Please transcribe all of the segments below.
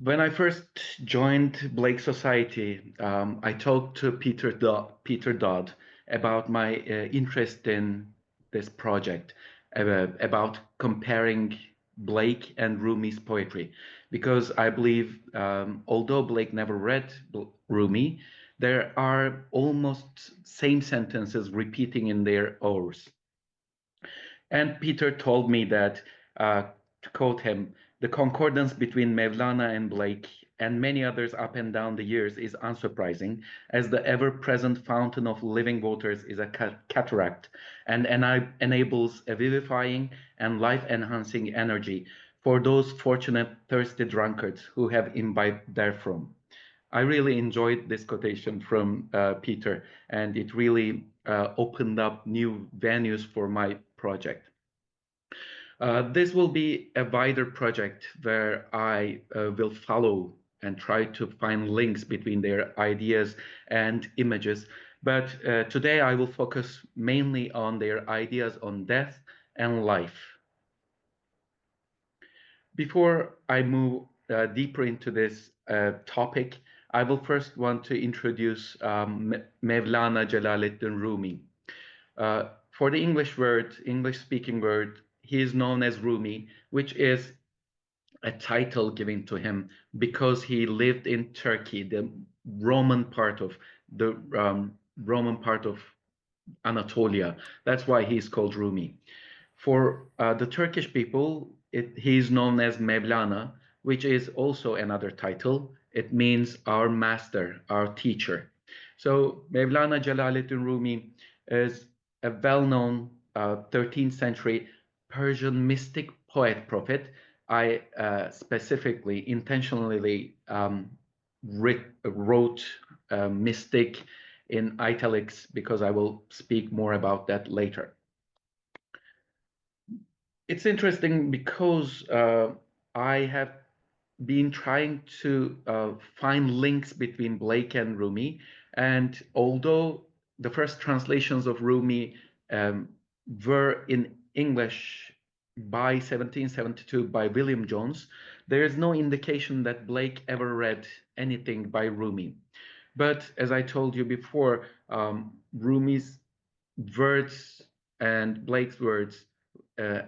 When I first joined Blake Society, I talked to Peter Dodd about my interest in this project, about comparing Blake and Rumi's poetry, because I believe, although Blake never read Rumi, there are almost same sentences repeating in their oars. And Peter told me that, to quote him, the concordance between Mevlana and Blake and many others up and down the years is unsurprising, as the ever-present fountain of living waters is a cataract and enables a vivifying and life-enhancing energy for those fortunate thirsty drunkards who have imbibed therefrom. I really enjoyed this quotation from Peter, and it really opened up new venues for my project. This will be a wider project where I will follow and try to find links between their ideas and images. But today I will focus mainly on their ideas on death and life. Before I move deeper into this topic, I will first want to introduce Mevlana Jalaluddin Rumi. For the English-speaking word, he is known as Rumi, which is a title given to him because he lived in Turkey, the Roman part of the Roman part of Anatolia. That's why he's called Rumi. For the Turkish people, he is known as Mevlana, which is also another title. It means our master, our teacher. So Mevlana Jalaluddin Rumi is a well-known 13th century Persian mystic poet prophet. I specifically, intentionally wrote mystic in italics because I will speak more about that later. It's interesting because I have been trying to find links between Blake and Rumi, and although the first translations of Rumi um, were in English by 1772 by William Jones, there is no indication that Blake ever read anything by Rumi. But as I told you before, Rumi's words and Blake's words uh,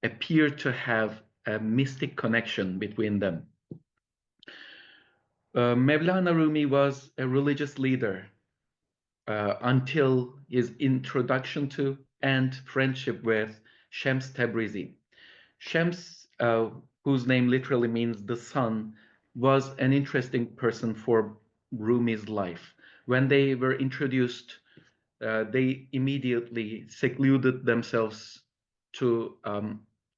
appear to have a mystic connection between them. Mevlana Rumi was a religious leader until his introduction to and friendship with Shams Tabrizi. Shams, whose name literally means the sun, was an interesting person for Rumi's life. When they were introduced, they immediately secluded themselves to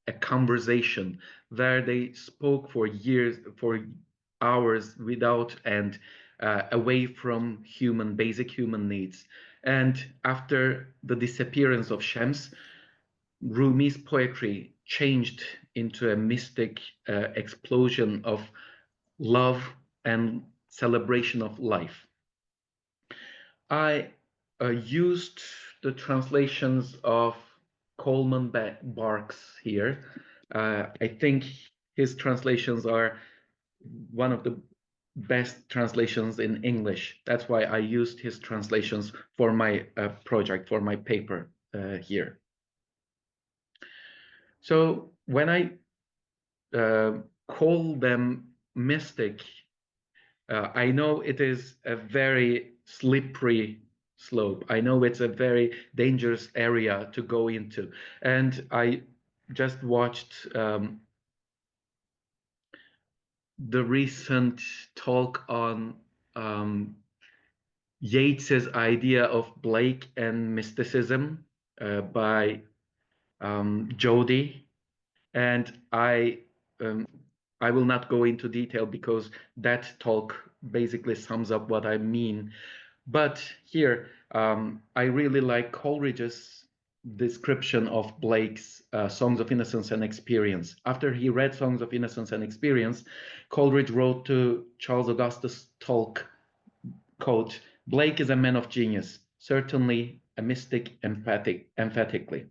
a conversation where they spoke for years, for hours without end, away from basic human needs. And after the disappearance of Shams, Rumi's poetry changed into a mystic explosion of love and celebration of life. I used the translations of Coleman Barks here. I think his translations are one of the best translations in English. That's why I used his translations for my project, for my paper here. So when I call them mystic, I know it is a very slippery slope. I know it's a very dangerous area to go into. And I just watched the recent talk on Yeats's idea of Blake and mysticism by Jody. And um, I will not go into detail because that talk basically sums up what I mean. But here, I really like Coleridge's description of Blake's Songs of Innocence and Experience. After he read Songs of Innocence and Experience, Coleridge wrote to Charles Augustus Tolk, quote, "Blake is a man of genius, certainly a mystic emphatically.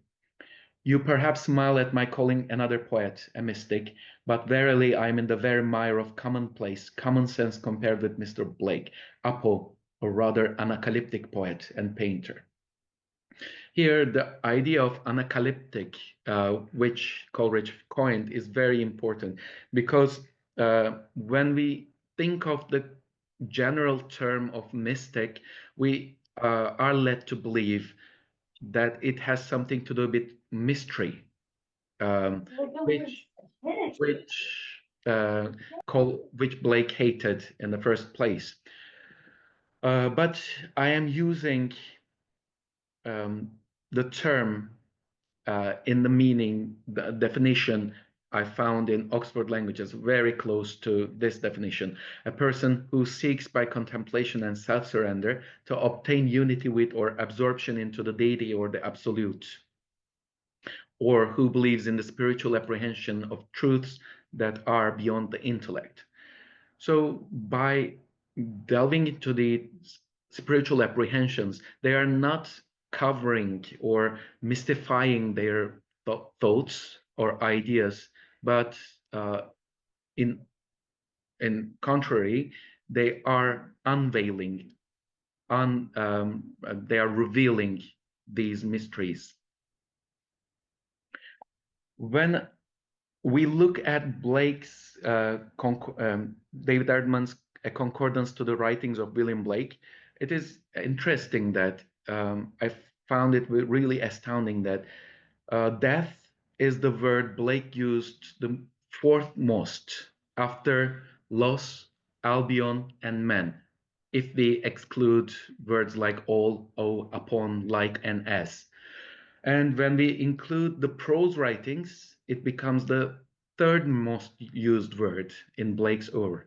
You perhaps smile at my calling another poet a mystic, but verily I am in the very mire of commonplace, common sense compared with Mr. Blake, Apo, or rather anacalyptic poet and painter. Here, the idea of anacalyptic, which Coleridge coined, is very important because when we think of the general term of mystic, we are led to believe that it has something to do with mystery, um, which which which Blake hated in the first place. But I am using um, the term in the meaning, the definition I found in Oxford Languages, very close to this definition. A person who seeks by contemplation and self-surrender to obtain unity with or absorption into the deity or the absolute, or who believes in the spiritual apprehension of truths that are beyond the intellect. So by delving into the spiritual apprehensions, they are not covering or mystifying their thoughts or ideas, but in contrary, they are unveiling, they are revealing these mysteries. When we look at Blake's, David Erdman's A Concordance to the Writings of William Blake, it is interesting that I found it really astounding that death is the word Blake used the fourth most after loss, Albion, and man, if we exclude words like all, oh, upon, like, and as. And when we include the prose writings, it becomes the third most used word in Blake's oeuvre,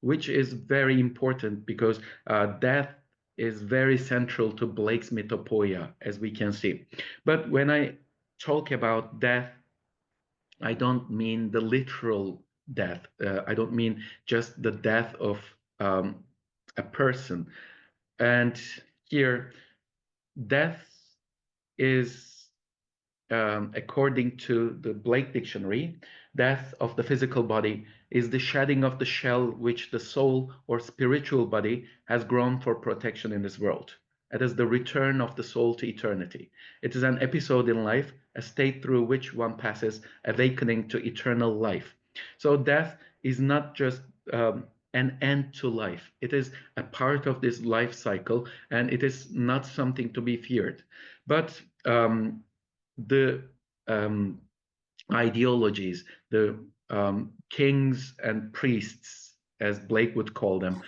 which is very important because death is very central to Blake's mythopoeia, as we can see. But when I talk about death, I don't mean the literal death. I don't mean just the death of a person. And here, death is according to the Blake Dictionary, death of the physical body is the shedding of the shell which the soul or spiritual body has grown for protection in this world. It is the return of the soul to eternity. It is an episode in life, a state through which one passes, awakening to eternal life. So death is not just an end to life. It is a part of this life cycle, and it is not something to be feared. But the ideologies, the kings and priests, as Blake would call them,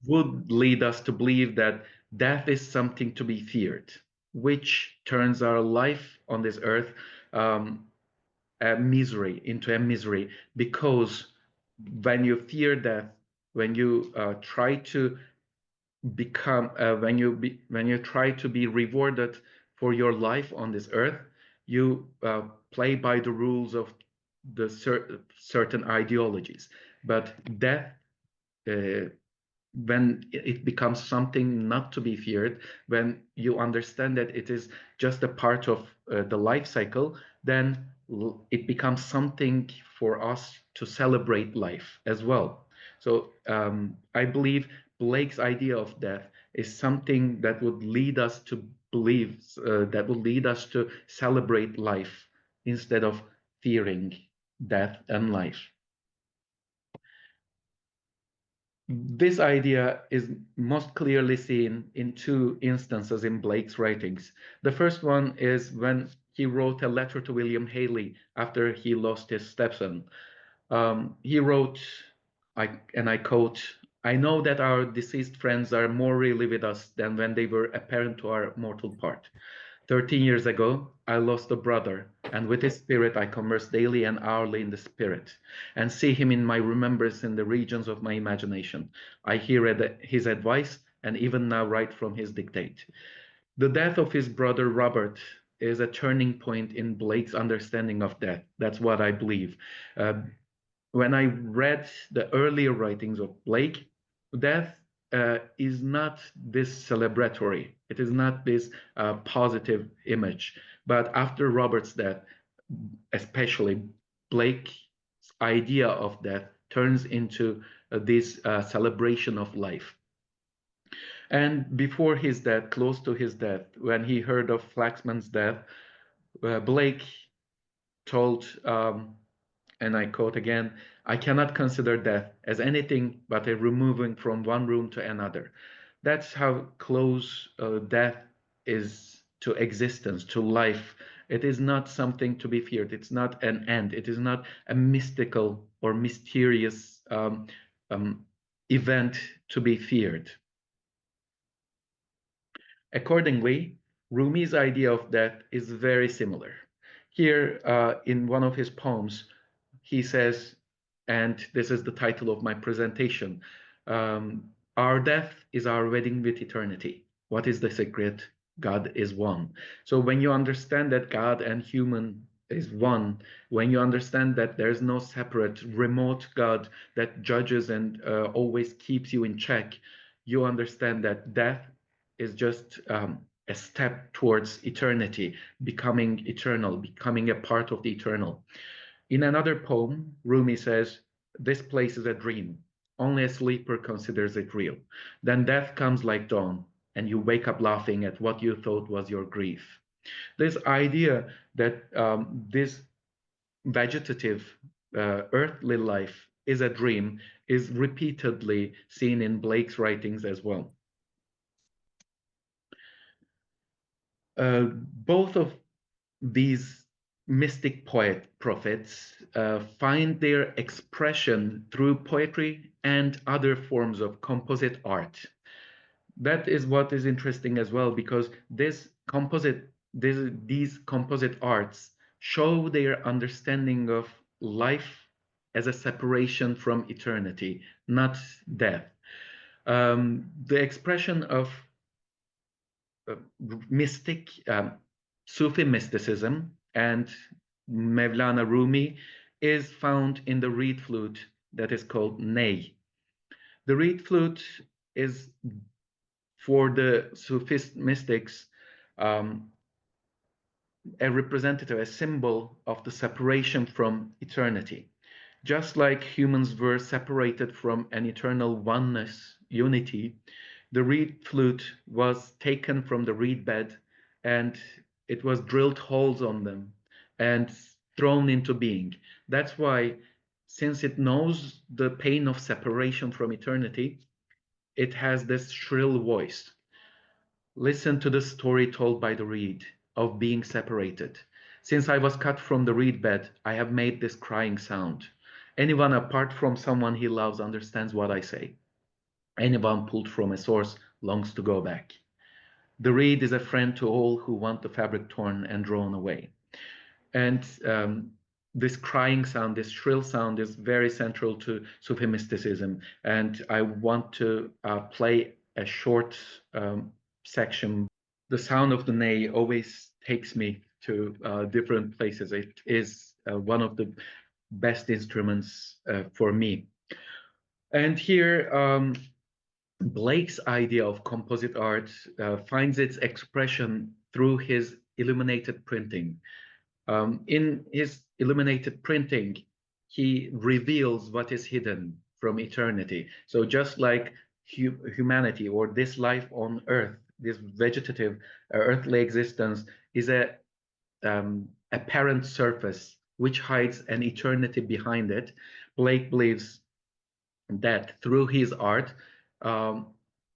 would lead us to believe that death is something to be feared, which turns our life on this earth into a misery, because when you fear death, when you try to become when you try to be rewarded for your life on this earth, you play by the rules of the certain ideologies. But death, when it becomes something not to be feared, when you understand that it is just a part of the life cycle, then it becomes something for us to celebrate life as well. So I believe Blake's idea of death is something that would lead us to believe, that would lead us to celebrate life instead of fearing death and life. This idea is most clearly seen in two instances in Blake's writings. The first one is when he wrote a letter to William Haley after he lost his stepson. He wrote, and I quote, "I know that our deceased friends are more really with us than when they were apparent to our mortal part. 13 years ago, I lost a brother, and with his spirit I converse daily and hourly in the spirit, and see him in my remembrance in the regions of my imagination. I hear his advice, and even now write from his dictate." The death of his brother Robert is a turning point in Blake's understanding of death. That's what I believe. When I read the earlier writings of Blake, death is not this celebratory. It is not this positive image. But after Robert's death, especially Blake's idea of death turns into this celebration of life. And before his death, close to his death, when he heard of Flaxman's death, Blake told, and I quote again, "I cannot consider death as anything but a removing from one room to another." That's how close death is to existence, to life. It is not something to be feared. It's not an end. It is not a mystical or mysterious um, event to be feared. Accordingly, Rumi's idea of death is very similar. Here, in one of his poems, he says, and this is the title of my presentation, our death is our wedding with eternity. What is the secret? God is one. So when you understand that God and human is one, when you understand that there's no separate remote God that judges and always keeps you in check, you understand that death is just a step towards eternity, becoming eternal, becoming a part of the eternal. In another poem, Rumi says, "This place is a dream. Only a sleeper considers it real. Then death comes like dawn, and you wake up laughing at what you thought was your grief." This idea that this vegetative, earthly life is a dream is repeatedly seen in Blake's writings as well. Both of these mystic prophets find their expression through poetry and other forms of composite art. That is what is interesting as well, because these composite arts show their understanding of life as a separation from eternity, not death. The expression of mystic Sufi mysticism and Mevlana Rumi is found in the reed flute that is called ney. The reed flute is, for the Sufist mystics, a representative, a symbol of the separation from eternity. Just like humans were separated from an eternal oneness, unity, the reed flute was taken from the reed bed and it was drilled holes on them and thrown into being. That's why, since it knows the pain of separation from eternity, it has this shrill voice. Listen to the story told by the reed of being separated. Since I was cut from the reed bed, I have made this crying sound. Anyone apart from someone he loves understands what I say. Anyone pulled from a source longs to go back. The reed is a friend to all who want the fabric torn and drawn away. And this crying sound, this shrill sound, is very central to Sufi mysticism. And I want to play a short section. The sound of the ney always takes me to different places. It is one of the best instruments for me. And here, Blake's idea of composite art finds its expression through his illuminated printing. In his illuminated printing, he reveals what is hidden from eternity. So just like humanity, or this life on earth, this vegetative earthly existence is a apparent surface which hides an eternity behind it, Blake believes that through his art,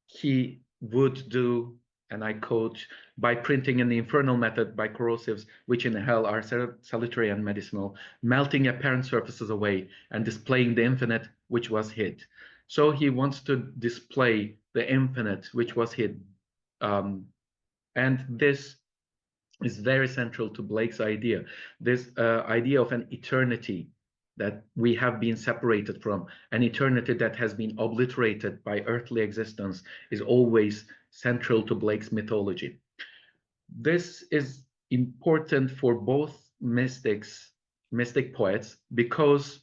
he would do, and I quote, "by printing in the infernal method by corrosives, which in hell are salutary and medicinal, melting apparent surfaces away and displaying the infinite which was hid." So he wants to display the infinite which was hid. And this is very central to Blake's idea, this idea of an eternity that we have been separated from, an eternity that has been obliterated by earthly existence, is always central to Blake's mythology. This is important for both mystic poets, because,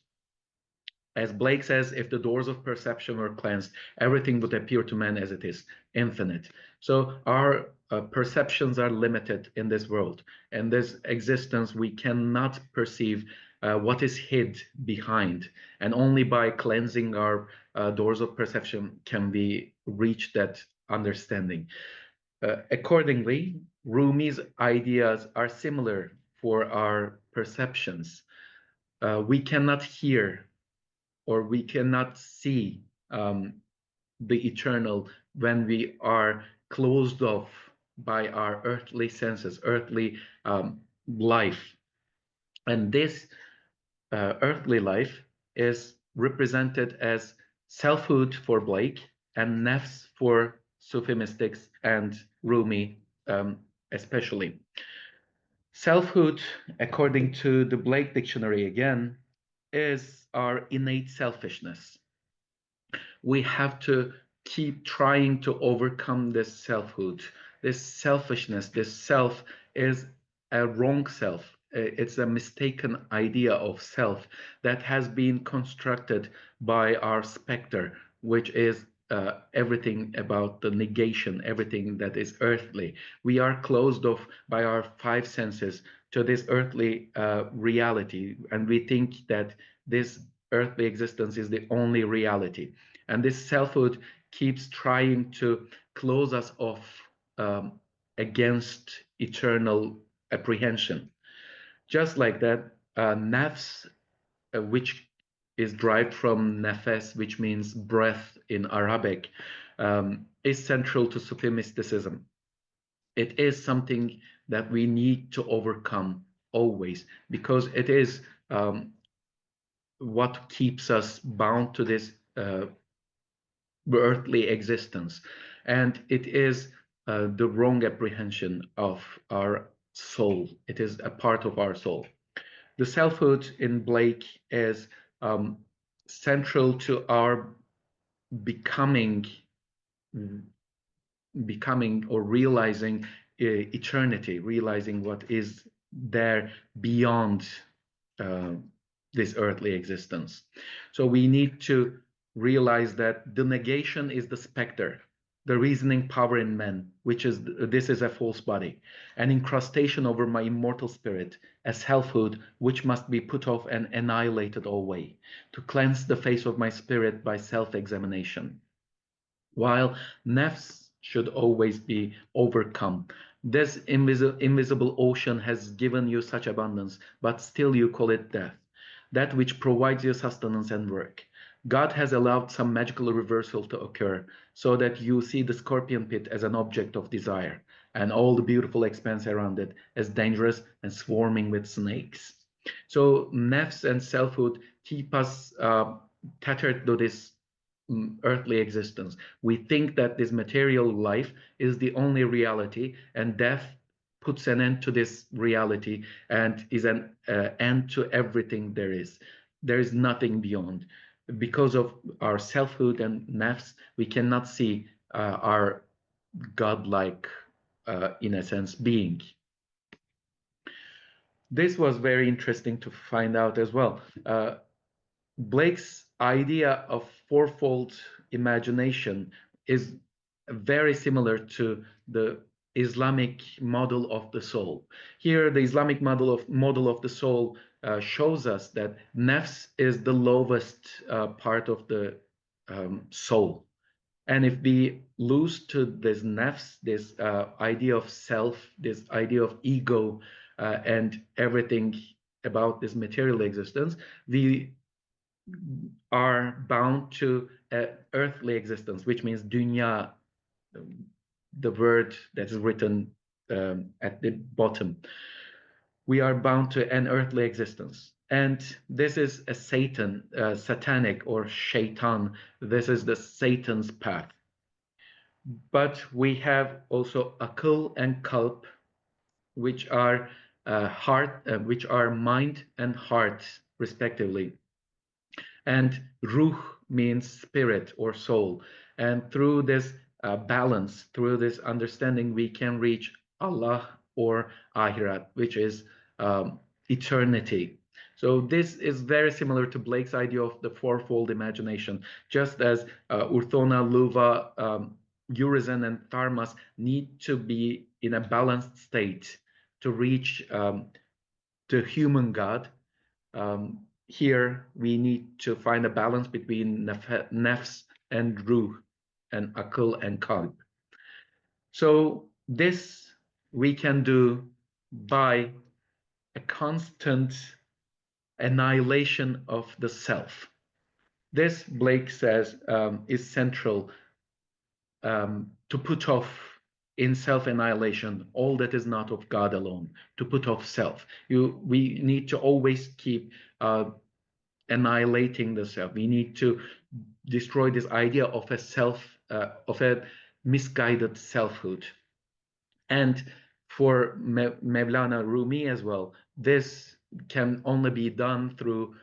as Blake says, if the doors of perception were cleansed, everything would appear to man as it is, infinite. So our perceptions are limited in this world. And this existence, we cannot perceive what is hid behind. And only by cleansing our doors of perception can we reach that understanding. Accordingly, Rumi's ideas are similar for our perceptions. We cannot hear or we cannot see the eternal when we are closed off by our earthly senses, earthly life. And this earthly life is represented as selfhood for Blake and nafs for Sufi mystics and Rumi especially. Selfhood, according to the Blake dictionary again, is our innate selfishness. We have to keep trying to overcome this selfhood, this selfishness. This self is a wrong self. It's a mistaken idea of self that has been constructed by our specter, which is everything about the negation, everything that is earthly. We are closed off by our five senses to this earthly reality, and we think that this earthly existence is the only reality. And this selfhood keeps trying to close us off against eternal apprehension. Just like that, nafs, which is derived from nafes, which means breath in Arabic, is central to Sufi mysticism. It is something that we need to overcome always, because it is what keeps us bound to this earthly existence. And it is the wrong apprehension of our soul. It is a part of our soul. The selfhood in Blake is central to our becoming or realizing eternity, realizing what is there beyond this earthly existence. So we need to realize that the negation is the specter, the reasoning power in men, which is this is a false body, an incrustation over my immortal spirit, a selfhood which must be put off and annihilated alway, to cleanse the face of my spirit by self-examination. While nafs should always be overcome. This invisible ocean has given you such abundance, but still you call it death, that which provides you sustenance and work. God has allowed some magical reversal to occur, so that you see the scorpion pit as an object of desire, and all the beautiful expanse around it as dangerous and swarming with snakes. So nafs and selfhood keep us tethered to this earthly existence. We think that this material life is the only reality, and death puts an end to this reality and is an end to everything there is. There is nothing beyond. Because of our selfhood and nafs, we cannot see our godlike, in a sense, being. This was very interesting to find out as well. Blake's idea of fourfold imagination is very similar to the Islamic model of the soul. Here, the Islamic model of the soul shows us that nafs is the lowest part of the soul. And if we lose to this nafs, this idea of self, this idea of ego, and everything about this material existence, we are bound to earthly existence, which means dunya, the word that is written at the bottom. We are bound to an earthly existence. And this is a Satan, satanic or shaitan. This is the Satan's path. But we have also akıl and kalp, which are which are mind and heart, respectively. And ruh means spirit or soul. And through this balance, through this understanding, we can reach Allah or Akhirat, which is eternity. So this is very similar to Blake's idea of the fourfold imagination, just as Urthona Luva urizen and tharmas need to be in a balanced state to reach the human God. Here we need to find a balance between nafs and ruh, and akıl and qalb. So this we can do by a constant annihilation of the self. This, Blake says, is central to put off in self-annihilation all that is not of God alone, to put off self. We need to always keep annihilating the self. We need to destroy this idea of a self, of a misguided selfhood. And for Mevlana Rumi as well, this can only be done through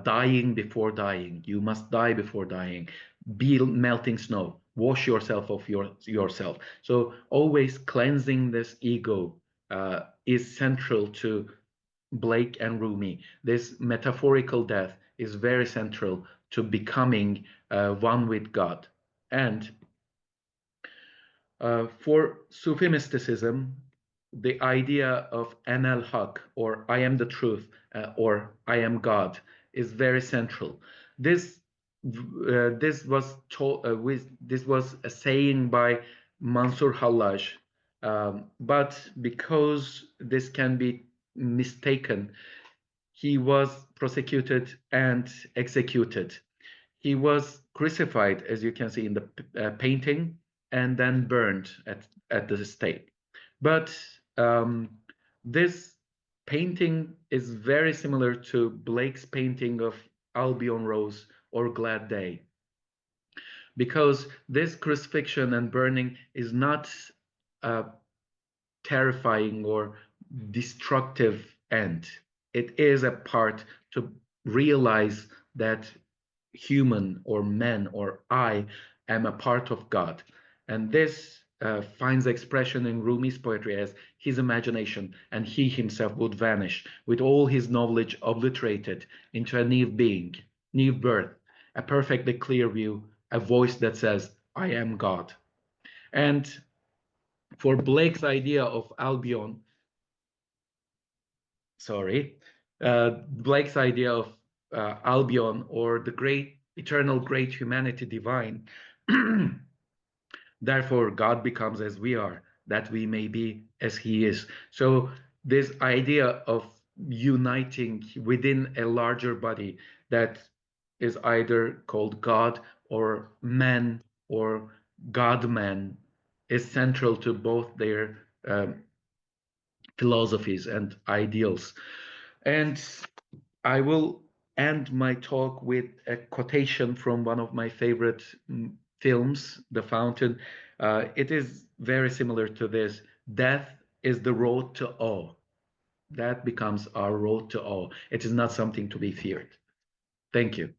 dying before dying. You must die before dying. Be melting snow. Wash yourself of yourself. So always cleansing this ego is central to Blake and Rumi. This metaphorical death is very central to becoming one with God. And for Sufi mysticism, the idea of Ana al-Haq, or I am the truth, or I am God, is very central. This was a saying by Mansur Hallaj, but because this can be mistaken, he was prosecuted and executed. He was crucified, as you can see in the painting, and then burned at the stake. But this painting is very similar to Blake's painting of Albion Rose or Glad Day, because this crucifixion and burning is not a terrifying or destructive end. It is a part to realize that human or man or I am a part of God. And this finds expression in Rumi's poetry as his imagination and he himself would vanish with all his knowledge obliterated into a new being, new birth, a perfectly clear view, a voice that says, I am God. And for Blake's idea of Albion, Blake's idea of Albion or the great eternal great humanity divine, therefore God becomes as we are, that we may be as he is. So this idea of uniting within a larger body that is either called God or man or God-man is central to both their philosophies and ideals. And I will end my talk with a quotation from one of my favorite films, The Fountain. It is very similar to this. Death is the road to awe. That becomes our road to awe. It is not something to be feared. Thank you.